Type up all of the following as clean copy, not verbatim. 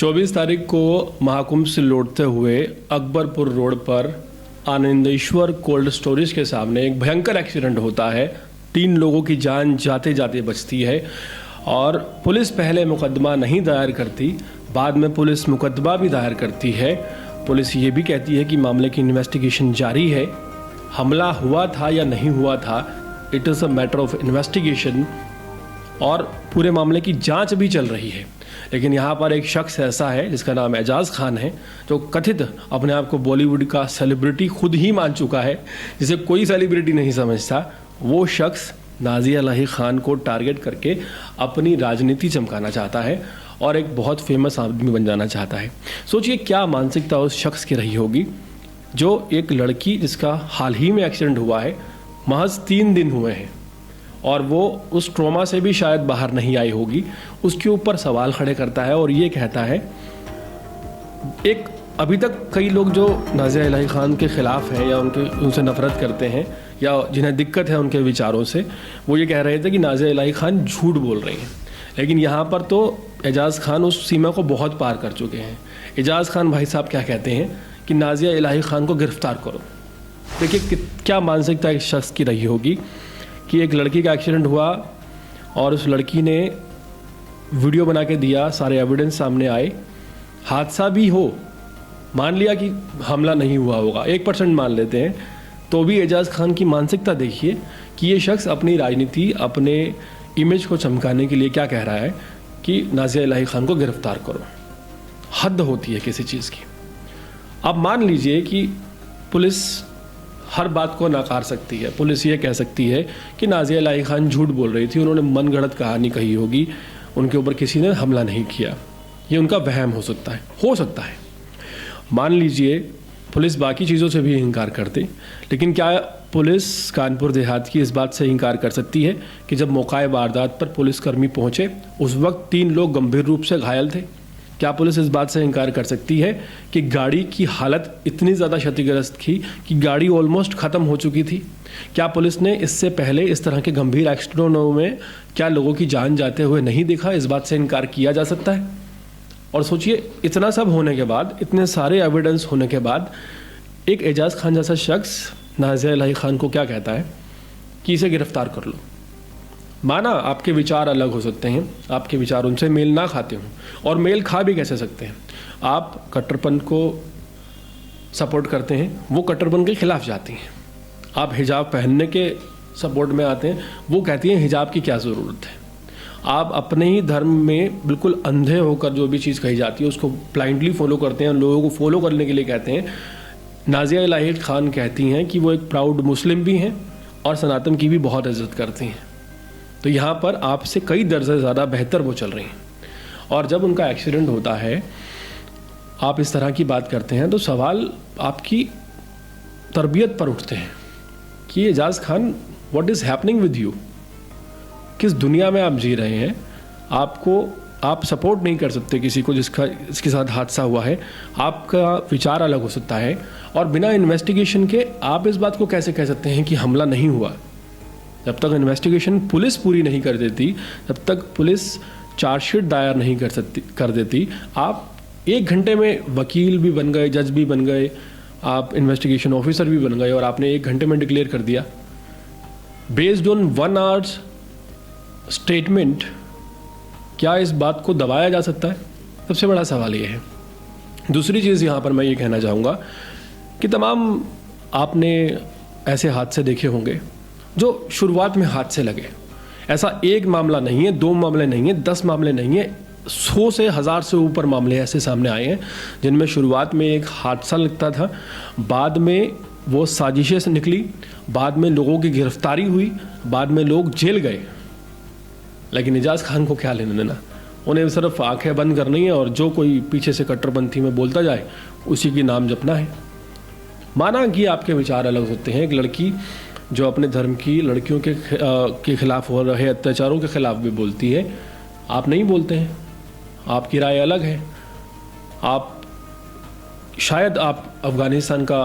24 तारीख को महाकुंभ से लौटते हुए अकबरपुर रोड पर आनंदेश्वर कोल्ड स्टोरेज के सामने एक भयंकर एक्सीडेंट होता है। 3 लोगों की जान जाते जाते बचती है और पुलिस पहले मुकदमा नहीं दायर करती, बाद में पुलिस मुकदमा भी दायर करती है। पुलिस ये भी कहती है कि मामले की इन्वेस्टिगेशन जारी है। हमला हुआ था या नहीं हुआ था, it is a matter of investigation और पूरे मामले की जांच भी चल रही है। लेकिन यहाँ पर एक शख्स ऐसा है जिसका नाम एजाज़ खान है, जो कथित अपने आप को बॉलीवुड का सेलिब्रिटी खुद ही मान चुका है, जिसे कोई सेलिब्रिटी नहीं समझता। वो शख्स नाज़िया इलाही खान को टारगेट करके अपनी राजनीति चमकाना चाहता है और एक बहुत फेमस आदमी बन जाना चाहता है। सोचिए क्या मानसिकता उस शख्स की रही होगी, जो एक लड़की जिसका हाल ही में एक्सीडेंट हुआ है, महज 3 दिन हुए हैं और वो उस ट्रॉमा से भी शायद बाहर नहीं आई होगी, उसके ऊपर सवाल खड़े करता है और ये कहता है। एक अभी तक कई लोग जो नाज़िया इलाही खान के ख़िलाफ़ हैं या उनसे नफ़रत करते हैं या जिन्हें दिक्कत है उनके विचारों से, वो ये कह रहे थे कि नाज़िया इलाही खान झूठ बोल रही हैं। लेकिन यहाँ पर तो एजाज़ खान उस सीमा को बहुत पार कर चुके हैं। एजाज़ खान भाई साहब क्या कहते हैं कि नाज़िया इलाही खान को गिरफ़्तार करो। देखिए क्या मानसिकता इस शख्स की रही होगी कि एक लड़की का एक्सीडेंट हुआ और उस लड़की ने वीडियो बना के दिया, सारे एविडेंस सामने आए, हादसा भी हो, मान लिया कि हमला नहीं हुआ होगा, 1% मान लेते हैं, तो भी एजाज़ खान की मानसिकता देखिए कि ये शख्स अपनी राजनीति, अपने इमेज को चमकाने के लिए क्या कह रहा है कि नाज़िया इलाही खान को गिरफ़्तार करो। हद होती है किसी चीज़ की। अब मान लीजिए कि पुलिस हर बात को नकार सकती है। पुलिस ये कह सकती है कि नाज़िया इलाही खान झूठ बोल रही थी, उन्होंने मनगढ़ंत कहानी कही होगी, उनके ऊपर किसी ने हमला नहीं किया, ये उनका वहम हो सकता है। मान लीजिए पुलिस बाकी चीज़ों से भी इनकार करती, लेकिन क्या पुलिस कानपुर देहात की इस बात से इनकार कर सकती है कि जब मौका वारदात पर पुलिसकर्मी पहुंचे उस वक्त 3 लोग गंभीर रूप से घायल थे? क्या पुलिस इस बात से इनकार कर सकती है कि गाड़ी की हालत इतनी ज़्यादा क्षतिग्रस्त थी कि गाड़ी ऑलमोस्ट ख़त्म हो चुकी थी? क्या पुलिस ने इससे पहले इस तरह के गंभीर एक्सीडेंटों में क्या लोगों की जान जाते हुए नहीं देखा? इस बात से इनकार किया जा सकता है? और सोचिए इतना सब होने के बाद, इतने सारे एविडेंस होने के बाद, एक एजाज़ खान जैसा शख्स नाज़िया इलाही खान को क्या कहता है कि इसे गिरफ़्तार कर लो। माना आपके विचार अलग हो सकते हैं, आपके विचार उनसे मेल ना खाते हों, और मेल खा भी कैसे सकते हैं। आप कट्टरपन को सपोर्ट करते हैं, वो कट्टरपन के ख़िलाफ़ जाती हैं। आप हिजाब पहनने के सपोर्ट में आते हैं, वो कहती हैं हिजाब की क्या ज़रूरत है। आप अपने ही धर्म में बिल्कुल अंधे होकर जो भी चीज़ कही जाती है उसको ब्लाइंडली फॉलो करते हैं, लोगों को फॉलो करने के लिए कहते हैं। नाज़िया इलाही खान कहती हैं कि वो एक प्राउड मुस्लिम भी हैं और सनातन की भी बहुत इज्जत करती हैं। तो यहाँ पर आपसे कई दर्जे ज़्यादा बेहतर वो चल रही हैं, और जब उनका एक्सीडेंट होता है आप इस तरह की बात करते हैं तो सवाल आपकी तरबियत पर उठते हैं कि Ejaz Khan, what is happening with you? किस दुनिया में आप जी रहे हैं? आप सपोर्ट नहीं कर सकते किसी को जिसके साथ हादसा हुआ है। आपका विचार अलग हो सकता है और बिना इन्वेस्टिगेशन के आप इस बात को कैसे कह सकते हैं कि हमला नहीं हुआ? जब तक इन्वेस्टिगेशन पुलिस पूरी नहीं कर देती, जब तक पुलिस चार्जशीट दायर नहीं कर देती, आप 1 घंटे में वकील भी बन गए, जज भी बन गए, आप इन्वेस्टिगेशन ऑफिसर भी बन गए और आपने 1 घंटे में डिक्लेयर कर दिया बेस्ड ऑन 1 आवर्स स्टेटमेंट। क्या इस बात को दबाया जा सकता है? सबसे बड़ा सवाल ये है। दूसरी चीज़ यहाँ पर मैं ये कहना चाहूँगा कि तमाम आपने ऐसे हादसे देखे होंगे जो शुरुआत में हादसे लगे। ऐसा 1 मामला नहीं है, 2 मामले नहीं है, 10 मामले नहीं है, 100 से 1000 से ऊपर मामले ऐसे सामने आए हैं जिनमें शुरुआत में एक हादसा लगता था, बाद में वो साजिशें से निकली, बाद में लोगों की गिरफ्तारी हुई, बाद में लोग जेल गए। लेकिन एजाज़ खान को क्या लेना देना, उन्हें सिर्फ आंखें बंद करनी है और जो कोई पीछे से कट्टरपंथी में बोलता जाए उसी की नाम जपना है। माना कि आपके विचार अलग होते हैं, एक लड़की जो अपने धर्म की लड़कियों के खिलाफ हो रहे अत्याचारों के खिलाफ भी बोलती है, आप नहीं बोलते हैं, आपकी राय अलग है। शायद आप अफ़गानिस्तान का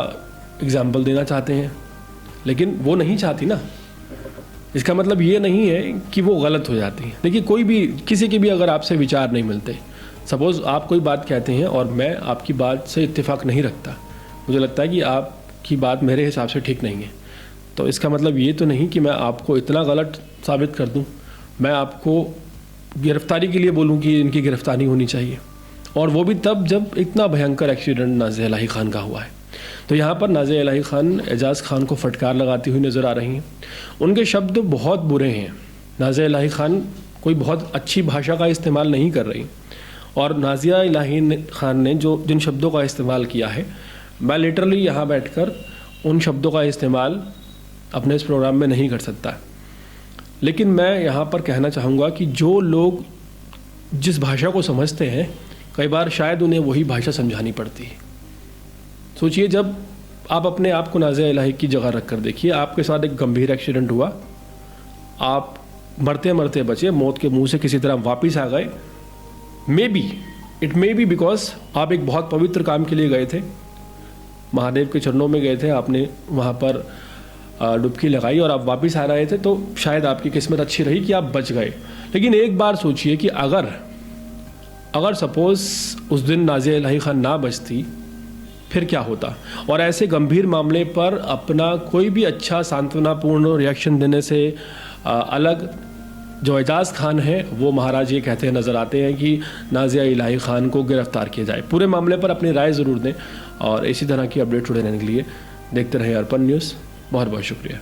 एग्जाम्पल देना चाहते हैं, लेकिन वो नहीं चाहती ना। इसका मतलब ये नहीं है कि वो गलत हो जाती है। देखिए, कोई भी किसी के भी अगर आपसे विचार नहीं मिलते, सपोज़ आप कोई बात कहते हैं और मैं आपकी बात से इत्तेफाक नहीं रखता, मुझे लगता है कि आपकी बात मेरे हिसाब से ठीक नहीं है, तो इसका मतलब ये तो नहीं कि मैं आपको इतना गलत साबित कर दूं, मैं आपको गिरफ्तारी के लिए बोलूं कि इनकी गिरफ्तारी होनी चाहिए, और वो भी तब जब इतना भयंकर एक्सीडेंट नाज़िया इलाही खान का हुआ है। तो यहाँ पर नाज़िया इलाही खान एजाज़ खान को फटकार लगाती हुई नज़र आ रही हैं। उनके शब्द बहुत बुरे हैं। नाज़िया इलाही खान कोई बहुत अच्छी भाषा का इस्तेमाल नहीं कर रही, और नाज़िया इलाही खान ने जिन शब्दों का इस्तेमाल किया है, मैं लिटरली यहाँ बैठकर उन शब्दों का इस्तेमाल अपने इस प्रोग्राम में नहीं कर सकता। लेकिन मैं यहाँ पर कहना चाहूँगा कि जो लोग जिस भाषा को समझते हैं, कई बार शायद उन्हें वही भाषा समझानी पड़ती है। सोचिए, जब आप अपने आप को नाज़िया इलाही की जगह रख कर देखिए, आपके साथ एक गंभीर एक्सीडेंट हुआ, आप मरते मरते बचे, मौत के मुंह से किसी तरह वापस आ गए। इट मे बी बिकॉज आप एक बहुत पवित्र काम के लिए गए थे, महादेव के चरणों में गए थे, आपने वहाँ पर डुबकी लगाई और आप वापस आ रहे थे, तो शायद आपकी किस्मत अच्छी रही कि आप बच गए। लेकिन एक बार सोचिए कि अगर सपोज़ उस दिन नाज़िया इलाही खान ना बचती, फिर क्या होता। और ऐसे गंभीर मामले पर अपना कोई भी अच्छा सांत्वनापूर्ण रिएक्शन देने से अलग जो एजाज़ खान है, वो महाराज ये कहते हैं नज़र आते हैं कि नाज़िया इलाही खान को गिरफ्तार किया जाए। पूरे मामले पर अपनी राय ज़रूर दें, और इसी तरह की अपडेट जुड़े रहने के लिए देखते रहें अर्पण न्यूज़। बहुत बहुत शुक्रिया।